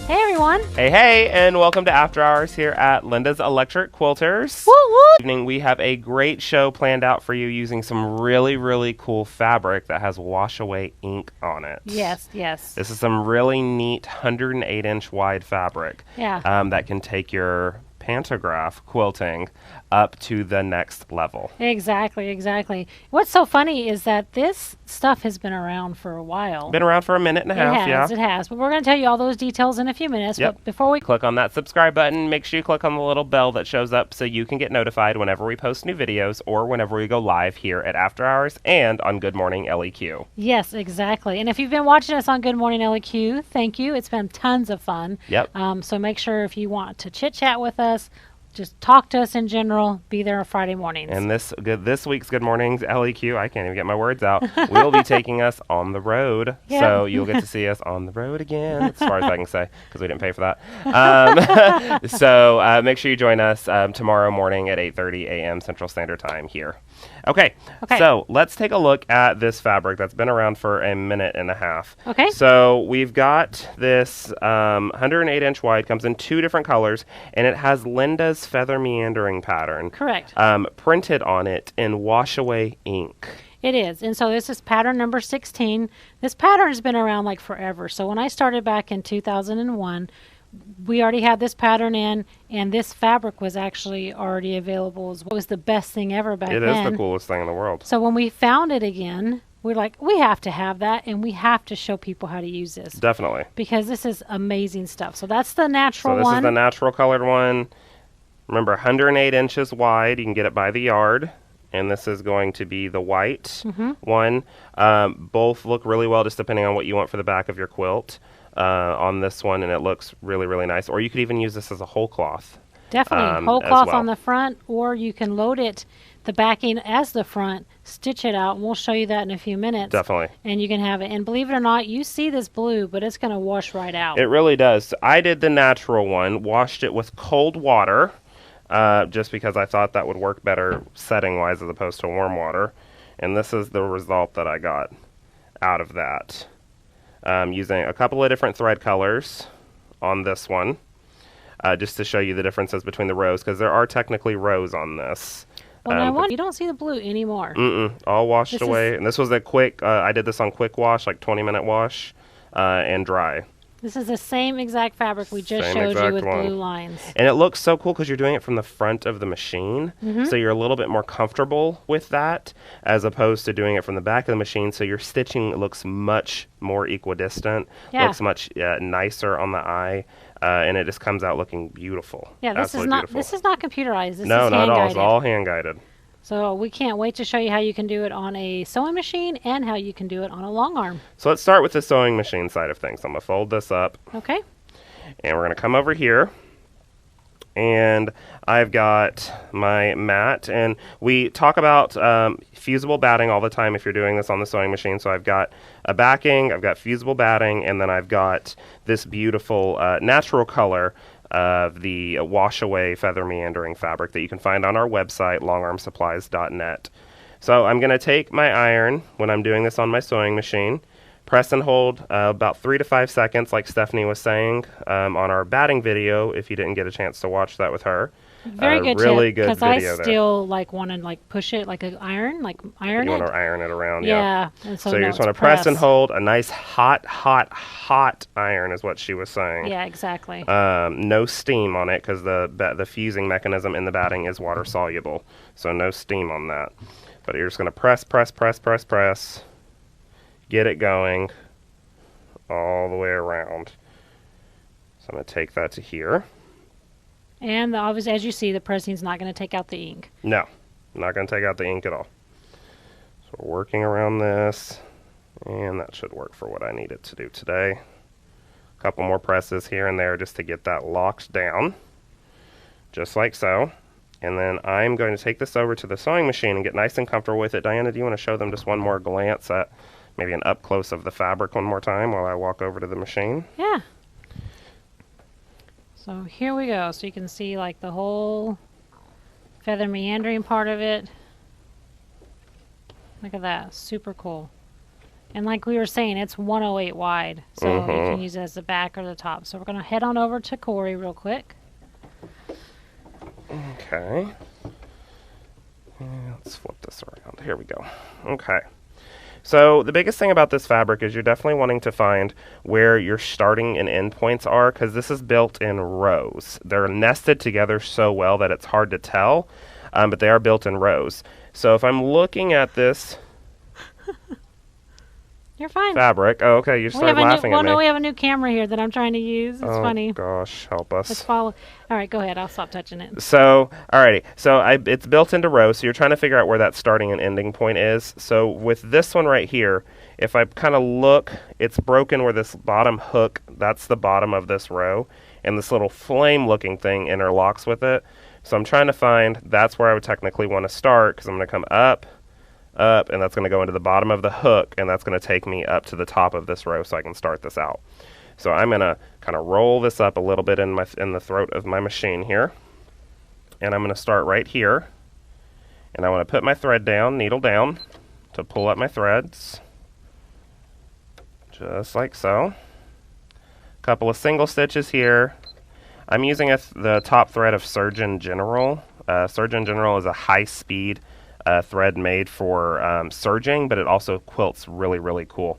Hey everyone! Hey, and welcome to After Hours here at Linda's Electric Quilters. Woo woo! This evening we have a great show planned out for you using some really cool fabric that has wash-away ink on it. Yes. This is some really neat 108-inch wide fabric that can take your pantograph quilting up to the next level. Exactly. What's so funny is that this stuff has been around for a while. Been around for a minute and a half, It has. But we're going to tell you all those details in a few minutes. Yep. But before we click on that subscribe button, make sure you click on the little bell that shows up so you can get notified whenever we post new videos or whenever we go live here at After Hours and on Good Morning LEQ. Yes, exactly. And if you've been watching us on Good Morning LEQ, thank you. It's been tons of fun. Yep. So make sure if you want to chit-chat with us, just talk to us in general. Be there on Friday mornings. And this week's Good Mornings LEQ, I can't even get my words out, will be taking us on the road. Yeah. So you'll get to see us on the road again, as far as I can say, because we didn't pay for that. So make sure you join us tomorrow morning at 8:30 a.m. Central Standard Time here. Okay, so let's take a look at this fabric that's been around for a minute and a half. Okay. So we've got this 108-inch wide, comes in two different colors, and it has Linda's feather meandering pattern. Correct. Printed on it in wash-away ink. It is. And so this is pattern number 16. This pattern has been around like forever. So when I started back in 2001, we already had this pattern in, and this fabric was actually already available. It was the best thing ever back then. It is the coolest thing in the world. So when we found it again, we're like, we have to have that, and we have to show people how to use this. Definitely. Because this is amazing stuff. So that's the natural one. So this is the natural colored one. Remember, 108 inches wide. You can get it by the yard. And this is going to be the white one. Both look really well, just depending on what you want for the back of your quilt. On this one, and it looks really nice. Or you could even use this as a whole cloth. Definitely, whole cloth on the front, or you can load it, the backing as the front, stitch it out, and we'll show you that in a few minutes. Definitely. And you can have it. And believe it or not, you see this blue, but it's going to wash right out. It really does. I did the natural one, washed it with cold water, just because I thought that would work better setting-wise as opposed to warm water. And this is the result that I got out of that. Using a couple of different thread colors on this one, just to show you the differences between the rows, because there are technically rows on this. Well, you don't see the blue anymore. All washed away. And this was a quick, I did this on quick wash, like 20-minute wash, and dry. This is the same exact fabric we just showed you with blue lines. And it looks so cool because you're doing it from the front of the machine. So you're a little bit more comfortable with that as opposed to doing it from the back of the machine. So your stitching looks much more equidistant, looks much nicer on the eye, and it just comes out looking beautiful. Yeah, this is not computerized. This is not at all. hand-guided. It's all hand-guided. So we can't wait to show you how you can do it on a sewing machine and how you can do it on a long arm. So let's start with the sewing machine side of things. I'm going to fold this up. Okay. And we're going to come over here. And I've got my mat. And we talk about fusible batting all the time if you're doing this on the sewing machine. So I've got a backing, I've got fusible batting, and then I've got this beautiful natural color of the wash-away feather meandering fabric that you can find on our website, longarmsupplies.net. So I'm going to take my iron when I'm doing this on my sewing machine, press and hold about 3 to 5 seconds, like Stephanie was saying on our batting video, if you didn't get a chance to watch that with her. Very good really tip, good video there. because I still want to push it like an iron, iron you it. want to iron it around, yeah. And so you just want to press and hold. A nice hot iron is what she was saying. Yeah, exactly. No steam on it because the fusing mechanism in the batting is water soluble, so no steam on that. But you're just going to press, get it going all the way around. So I'm going to take that to here. And obviously, as you see, the pressing's not going to take out the ink. No, not going to take out the ink at all. So we're working around this, and that should work for what I need it to do today. A couple more presses here and there just to get that locked down, just like so. And then I'm going to take this over to the sewing machine and get nice and comfortable with it. Diana, do you want to show them just one more glance at maybe an up close of the fabric one more time while I walk over to the machine? Yeah. So here we go. So you can see like the whole feather meandering part of it. Look at that. Super cool. And like we were saying, it's 108 wide, so you can use it as the back or the top. So we're going to head on over to Corey real quick. Okay. Let's flip this around. Here we go. Okay. So the biggest thing about this fabric is you're definitely wanting to find where your starting and end points are, because this is built in rows. They're nested together so well that it's hard to tell, but they are built in rows. So if I'm looking at this You're fine. fabric, oh, okay, you started laughing at me. No, we have a new camera here that I'm trying to use. It's funny. Oh gosh, help us. Let's follow. All right, go ahead. I'll stop touching it. So, alrighty. So it's built into rows, so you're trying to figure out where that starting and ending point is. So with this one right here, if I kind of look, it's broken where this bottom hook, that's the bottom of this row, and this little flame looking thing interlocks with it. So I'm trying to find, that's where I would technically want to start, because I'm going to come up, and that's going to go into the bottom of the hook, and that's going to take me up to the top of this row so I can start this out. So I'm going to kind of roll this up a little bit in the throat of my machine here, and I'm going to start right here, and I want to put my thread down, needle down, to pull up my threads, just like so. A couple of single stitches here. I'm using the top thread of Surgeon General. Surgeon General is a high-speed thread made for serging, but it also quilts really, really cool.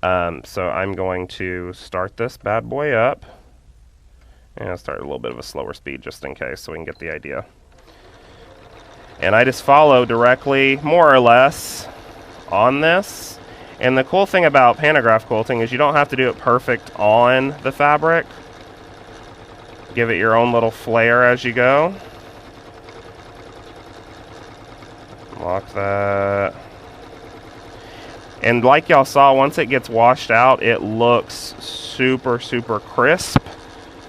So I'm going to start this bad boy up, and I'll start at a little bit of a slower speed just in case so we can get the idea. And I just follow directly, more or less, on this. And the cool thing about pantograph quilting is you don't have to do it perfect on the fabric. Give it your own little flair as you go. Lock that. And like y'all saw, once it gets washed out, it looks super, super crisp.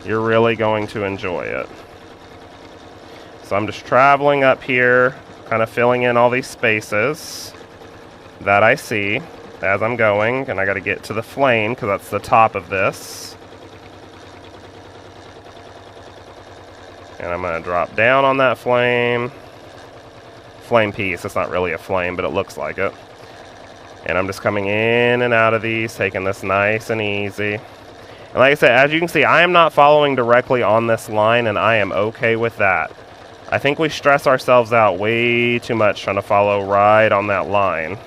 You're really going to enjoy it. So I'm just traveling up here, kind of filling in all these spaces that I see as I'm going. And I got to get to the flame because that's the top of this. And I'm going to drop down on that flame piece. It's not really a flame, but it looks like it. And I'm just coming in and out of these, taking this nice and easy. And like I said, as you can see, I am not following directly on this line, and I am okay with that. I think we stress ourselves out way too much trying to follow right on that line.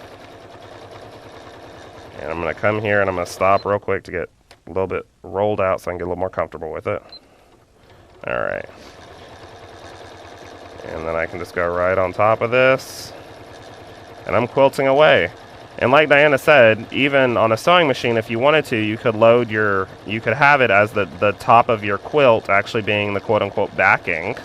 And I'm going to come here and I'm going to stop real quick to get a little bit rolled out so I can get a little more comfortable with it. All right. And then I can just go right on top of this. And I'm quilting away. And like Diana said, even on a sewing machine, if you wanted to, you could have it as the top of your quilt actually being the quote-unquote backing.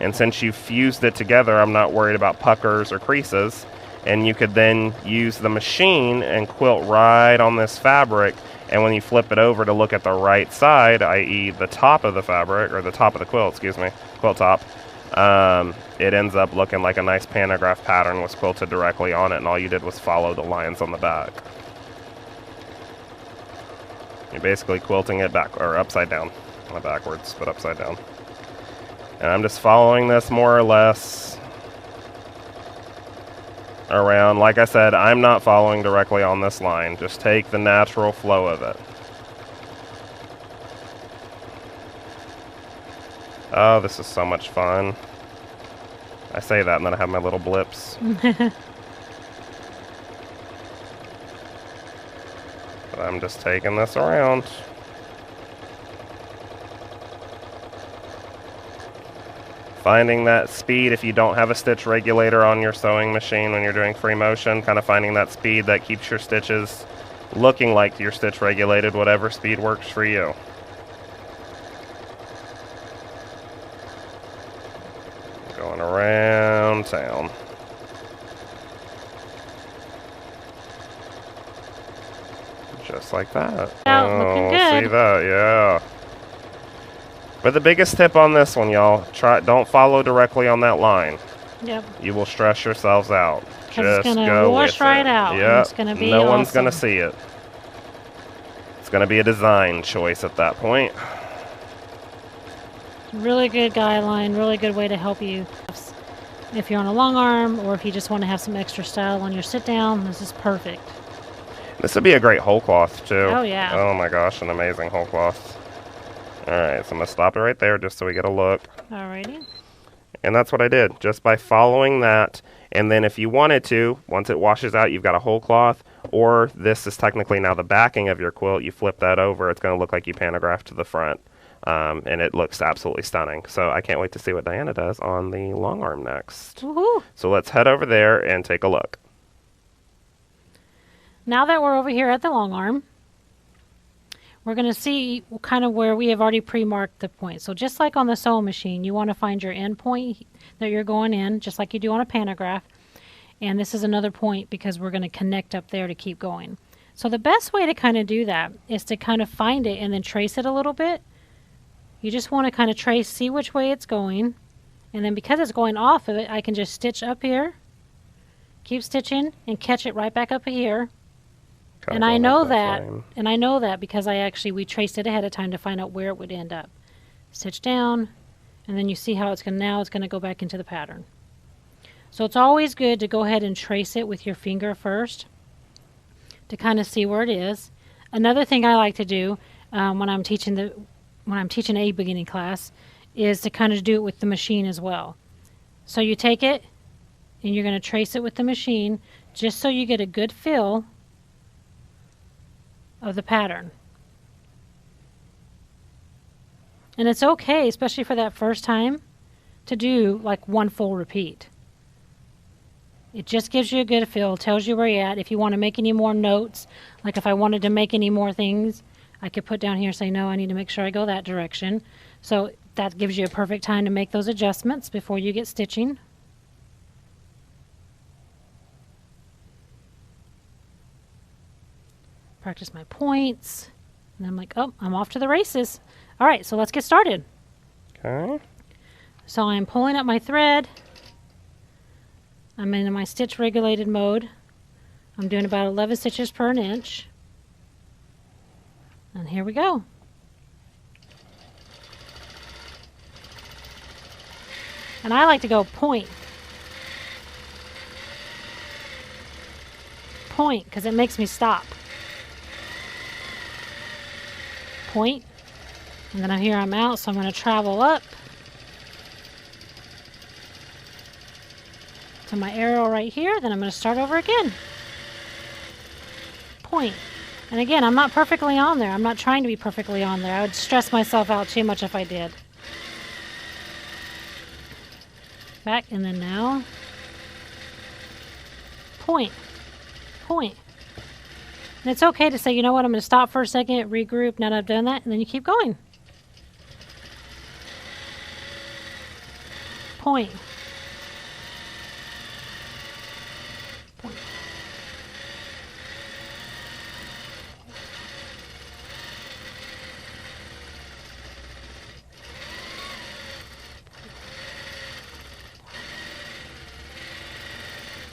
And since you fused it together, I'm not worried about puckers or creases. And you could then use the machine and quilt right on this fabric. And when you flip it over to look at the right side, i.e. the top of the fabric, or the top of the quilt, excuse me, quilt top, it ends up looking like a nice pantograph pattern was quilted directly on it, and all you did was follow the lines on the back. You're basically quilting it back, or upside down. Not backwards, but upside down. And I'm just following this more or less around. Like I said, I'm not following directly on this line. Just take the natural flow of it. Oh, this is so much fun. I say that and then I have my little blips. But I'm just taking this around. Finding that speed if you don't have a stitch regulator on your sewing machine when you're doing free motion, kind of finding that speed that keeps your stitches looking like you're stitch regulated, whatever speed works for you. Going around town. Just like that. Oh, looking good. See that? Yeah. But the biggest tip on this one, y'all, don't follow directly on that line. Yep. You will stress yourselves out. Just it's gonna go wash with right it. out. Yep. It's gonna be no awesome. one's gonna see it. It's gonna be a design choice at that point. Really good guideline, really good way to help you. If you're on a long arm or if you just want to have some extra style on your sit down, this is perfect. This would be a great whole cloth too. Oh, yeah. Oh my gosh, an amazing whole cloth. Alright, so I'm going to stop it right there just so we get a look. Alrighty. And that's what I did, just by following that. And then if you wanted to, once it washes out, you've got a whole cloth, or this is technically now the backing of your quilt, you flip that over, it's going to look like you pantographed to the front. And it looks absolutely stunning. So I can't wait to see what Dianna does on the long arm next. Woohoo! So let's head over there and take a look. Now that we're over here at the long arm, we're going to see kind of where we have already pre-marked the point. So just like on the sewing machine, you want to find your end point that you're going in, just like you do on a pantograph. And this is another point because we're going to connect up there to keep going. So the best way to kind of do that is to kind of find it and then trace it a little bit. You just want to kind of trace, see which way it's going. And then because it's going off of it, I can just stitch up here, keep stitching, and catch it right back up here. And I know that because we traced it ahead of time to find out where it would end up. Stitch down, and then you see how it's going to go back into the pattern. So it's always good to go ahead and trace it with your finger first to kind of see where it is. Another thing I like to do when I'm teaching a beginning class is to kind of do it with the machine as well. So you take it and you're going to trace it with the machine just so you get a good feel of the pattern. And it's okay, especially for that first time, to do like one full repeat. It just gives you a good feel, tells you where you're at. If you want to make any more notes, like if I wanted to make any more things, I could put down here, say, no, I need to make sure I go that direction. So that gives you a perfect time to make those adjustments before you get stitching. Practice my points. And I'm like, oh, I'm off to the races. All right, so let's get started. Okay. So I'm pulling up my thread. I'm in my stitch regulated mode. I'm doing about 11 stitches per an inch. And here we go. And I like to go point. Point, because it makes me stop. Point. And then here I'm out, so I'm going to travel up to my arrow right here. Then I'm going to start over again. Point. And again, I'm not perfectly on there. I'm not trying to be perfectly on there. I would stress myself out too much if I did. Back, and then now. Point. Point. And it's okay to say, you know what, I'm going to stop for a second, regroup, now that I've done that, and then you keep going. Point. Point.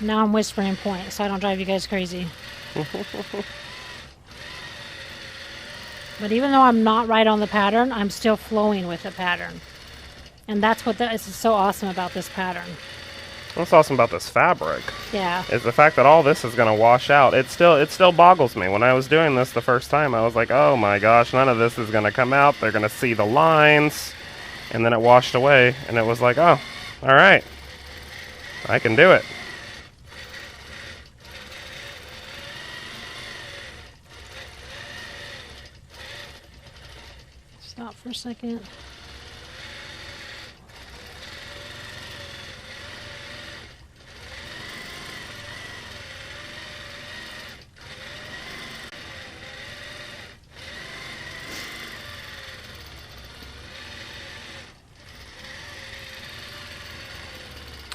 Now I'm whispering point, so I don't drive you guys crazy. But even though I'm not right on the pattern, I'm still flowing with the pattern. And that's what is so awesome about this pattern. What's awesome about this fabric, yeah, is the fact that all this is going to wash out. It still boggles me. When I was doing this the first time, I was like, oh my gosh, none of this is going to come out. They're going to see the lines. And then it washed away, and it was like, oh, all right, I can do it. Stop for a second.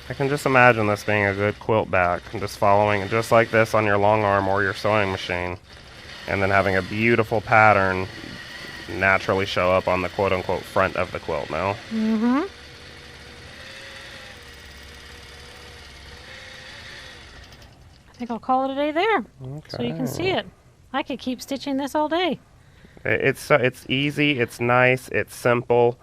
I can just imagine this being a good quilt back, and just following it just like this on your long arm or your sewing machine, and then having a beautiful pattern naturally show up on the quote-unquote front of the quilt now. Mm-hmm. I think I'll call it a day there. Okay. So you can see it. I could keep stitching this all day. It's easy, it's nice, it's simple.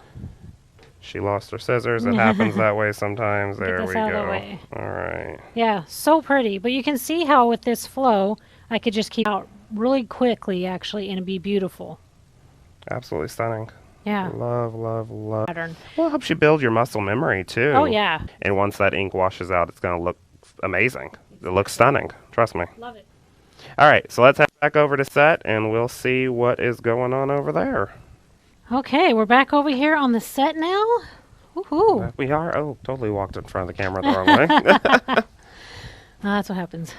She lost her scissors. It happens that way sometimes. There we go. All right. Yeah, so pretty. But you can see how with this flow, I could just keep out really quickly, actually, and be beautiful. Absolutely stunning. Yeah. Love, love, love. Pattern. Well, it helps you build your muscle memory too. Oh, yeah. And once that ink washes out, it's going to look amazing. It looks stunning. Trust me. Love it. All right, so let's head back over to set, and we'll see what is going on over there. Okay, we're back over here on the set now. Woohoo! Back we are. Oh, totally walked in front of the camera the wrong way. That's what happens.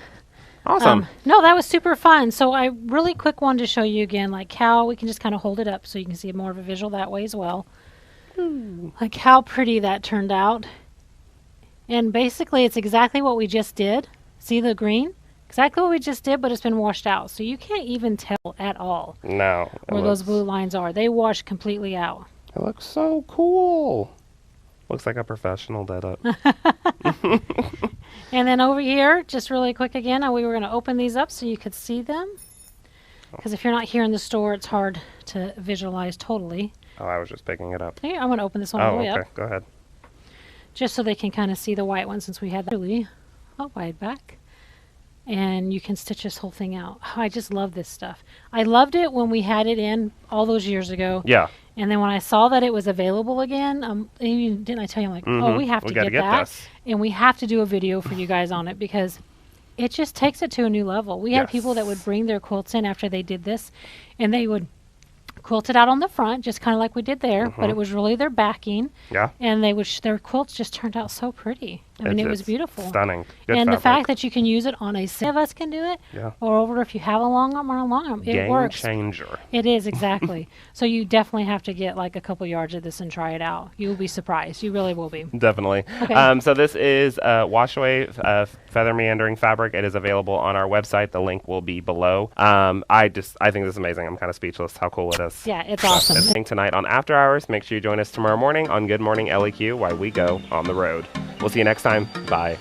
Awesome. No, that was super fun. So I really quick wanted to show you again, like how we can just kind of hold it up so you can see more of a visual that way as well. Like how pretty that turned out. And basically, it's exactly what we just did. See the green? Exactly what we just did, but it's been washed out. So you can't even tell at all No. where those blue lines are. They wash completely out. It looks so cool. Looks like a professional did it. And then over here, just really quick again, we were going to open these up so you could see them. Because if you're not here in the store, it's hard to visualize totally. Oh, I was just picking it up. Here, I'm going to open this one all Oh, the way okay. up. Go ahead. Just so they can kind of see the white one since we had that really wide back. And you can stitch this whole thing out. Oh, I just love this stuff. I loved it when we had it in all those years ago. Yeah. And then when I saw that it was available again, didn't I tell you, I'm like, oh, we have to gotta get that. this. And we have to do a video for you guys on it because it just takes it to a new level. We had people that would bring their quilts in after they did this, and they would quilt it out on the front, just kind of like we did there, but it was really their backing. Yeah. And they would their quilts just turned out so pretty. I mean, it was beautiful. Stunning. Good And fabric. the fact that you can use it on some of us can do it, or over if you have a long arm or a long arm, it Game works. changer. It is, exactly. So you definitely have to get like a couple yards of this and try it out. You will be surprised. You really will be. Definitely. Okay. So this is wash away feather meandering fabric. It is available on our website. The link will be below. I think this is amazing. I'm kind of speechless how cool it is. Yeah, it's awesome. And tonight on After Hours. Make sure you join us tomorrow morning on Good Morning LEQ while we go on the road. We'll see you next time. Bye.